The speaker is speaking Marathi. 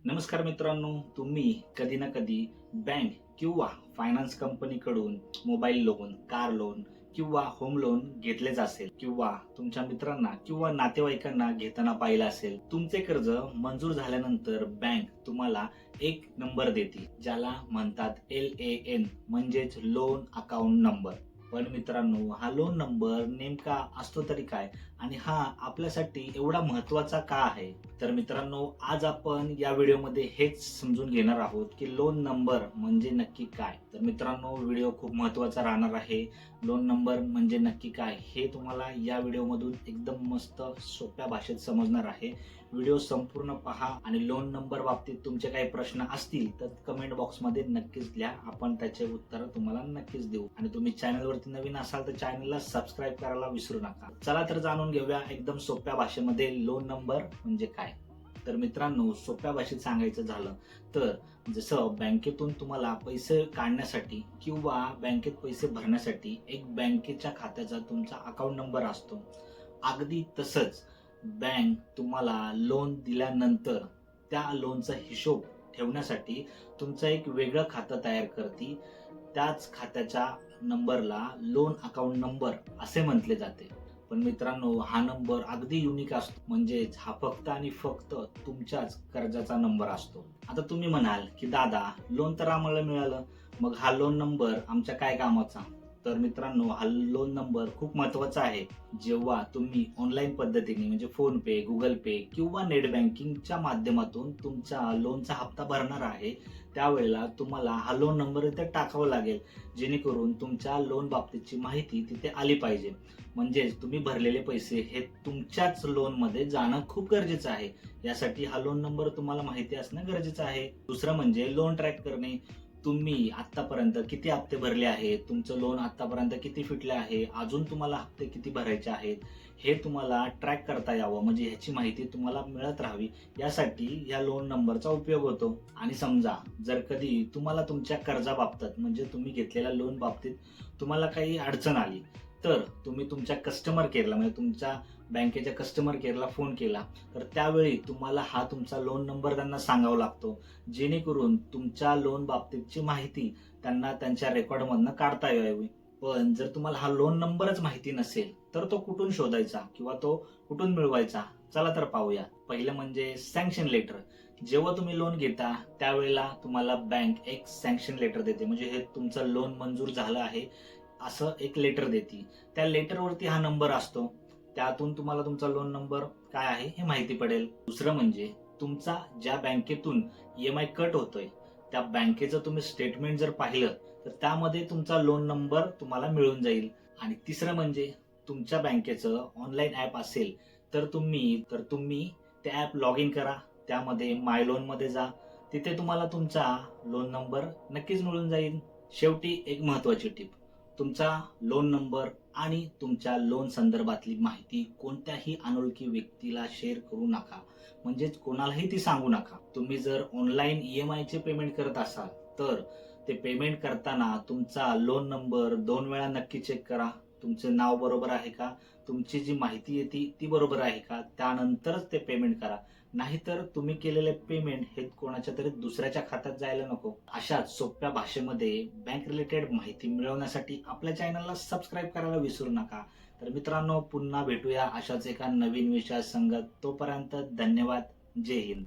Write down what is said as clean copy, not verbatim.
नमस्कार मित्रांनो, तुम्ही कधी ना कधी बँक किंवा फायनान्स कंपनीकडून मोबाईल लोन, कार लोन किंवा होम लोन घेतलेच असेल किंवा तुमच्या मित्रांना किंवा नातेवाईकांना घेताना पाहिलं असेल. तुमचे कर्ज मंजूर झाल्यानंतर बँक तुम्हाला एक नंबर देते, ज्याला म्हणतात LAN म्हणजेच लोन अकाउंट नंबर. पण मित्रांनो, हा लोन नंबर नेमका असतो तरी काय आणि हा आपल्यासाठी एवढा महत्वाचा का आहे? तर मित्रांनो, आज आपण या व्हिडिओमध्ये हेच समजून घेणार आहोत की लोन नंबर म्हणजे नक्की काय. तर मित्रांनो, व्हिडिओ खूप महत्वाचा राहणार आहे. लोन नंबर म्हणजे नक्की काय हे तुम्हाला या व्हिडिओमधून एकदम मस्त सोप्या भाषेत समजणार आहे. व्हिडिओ संपूर्ण पहा आणि लोन नंबर बाबतीत तुमचे काही प्रश्न असतील तर कमेंट बॉक्समध्ये नक्कीच लिहा. आपण त्याचे उत्तर तुम्हाला नक्कीच देऊ. आणि तुम्ही चॅनलवरती नवीन असाल तर चॅनलला सबस्क्राईब करायला विसरू नका. चला तर जाणून घेऊया एकदम सोप्या भाषेमध्ये लोन नंबर म्हणजे काय. तर मित्रांनो, सोप्या भाषेत सांगायचं झालं तर जसं बँकेतून तुम्हाला पैसे काढण्यासाठी किंवा बँकेत पैसे भरण्यासाठी एक बँकेच्या खात्याचा तुमचा अकाउंट नंबर असतो, अगदी तसंच बँक तुम्हाला लोन दिल्यानंतर त्या लोनचा हिशोब ठेवण्यासाठी तुमचं एक वेगळं खातं तयार करते. त्याच खात्याच्या नंबरला लोन अकाउंट नंबर असे म्हटले जाते. पण मित्रांनो, हा नंबर अगदी युनिक असतो, म्हणजेच हा फक्त आणि फक्त तुमच्याच कर्जाचा नंबर असतो. आता तुम्ही म्हणाल की दादा, लोन तर आम्हाला मिळालं, मग हा लोन नंबर आमच्या काय कामाचा? तर मित्रांनो, हा लोन नंबर खूप महत्वाचा आहे. जेव्हा तुम्ही ऑनलाईन पद्धतीने म्हणजे फोन पे, गुगल पे किंवा नेट बँकिंगच्या माध्यमातून तुमचा लोनचा हप्ता भरणार आहे, त्यावेळेला तुम्हाला हा लोन नंबर इथे टाकावा लागेल, जेणेकरून तुमच्या लोन बाबतीची माहिती तिथे आली पाहिजे. म्हणजेच तुम्ही भरलेले पैसे हे तुमच्याच लोन मध्ये जाणं खूप गरजेचं आहे. यासाठी हा लोन नंबर तुम्हाला माहिती असणं गरजेचं आहे. दुसरं म्हणजे लोन ट्रॅक करणे. तुम्ही आतापर्यंत किती हप्ते भरले आहेत, तुमचं लोन आतापर्यंत किती फिटले आहे, अजून तुम्हाला हप्ते किती भरायचे आहेत, हे तुम्हाला ट्रॅक करता यावं, म्हणजे ह्याची माहिती तुम्हाला मिळत राहावी, यासाठी या लोन नंबरचा उपयोग होतो. आणि समजा जर कधी तुम्हाला तुमच्या कर्जाबाबतीत म्हणजे तुम्ही घेतलेल्या लोन बाबतीत तुम्हाला काही अडचण आली, तर तुम्ही तुमच्या कस्टमर केअरला म्हणजे तुमच्या बँकेच्या कस्टमर केअरला फोन केला, तर त्यावेळी तुम्हाला हा तुमचा लोन नंबर त्यांना सांगावा लागतो, जेणेकरून तुमच्या लोन बाबतीतची माहिती त्यांना त्यांच्या रेकॉर्डमधनं काढता यावी. पण जर तुम्हाला हा लोन नंबरच माहिती नसेल तर तो कुठून शोधायचा किंवा तो कुठून मिळवायचा? चला तर पाहूया. पहिलं म्हणजे सँक्शन लेटर. जेव्हा तुम्ही लोन घेता त्यावेळेला तुम्हाला बँक एक सँक्शन लेटर देते, म्हणजे हे तुमचं लोन मंजूर झालं आहे असं एक लेटर देते. त्या लेटरवरती हा नंबर असतो, त्यातून तुम्हाला तुमचा लोन नंबर काय आहे हे माहिती पडेल. दुसरं म्हणजे तुमचा ज्या बँकेतून EMI कट होतोय त्या बँकेचं तुम्ही स्टेटमेंट जर पाहिलं तर त्यामध्ये तुमचा लोन नंबर तुम्हाला मिळून जाईल. आणि तिसरं म्हणजे तुमच्या बँकेचं ऑनलाईन ऍप असेल तर तुम्ही ते ऍप लॉग इन करा, त्यामध्ये माय लोन मध्ये जा, तिथे तुम्हाला तुमचा लोन नंबर नक्कीच मिळून जाईल. शेवटी एक महत्वाची टीप, तुमचा लोन नंबर आणि तुमच्या लोन संदर्भातली माहिती कोणत्याही अनोळखी व्यक्तीला शेअर करू नका, म्हणजेच कोणालाही ती सांगू नका. तुम्ही जर ऑनलाईन EMI चे पेमेंट करत असाल तर ते पेमेंट करताना तुमचा लोन नंबर 2 वेळा नक्की चेक करा. तुमचं नाव बरोबर आहे का, तुमची जी माहिती येते ती बरोबर आहे का, त्यानंतरच ते पेमेंट करा. नाहीतर तुम्ही केलेले पेमेंट हे कोणाच्या तरी दुसऱ्याच्या खात्यात जायला नको. अशाच सोप्या भाषेमध्ये बँक रिलेटेड माहिती मिळवण्यासाठी आपल्या चॅनलला सबस्क्राईब करायला विसरू नका. तर मित्रांनो, पुन्हा भेटूया अशाच एका नवीन विषयासंगत. तोपर्यंत धन्यवाद. जय हिंद.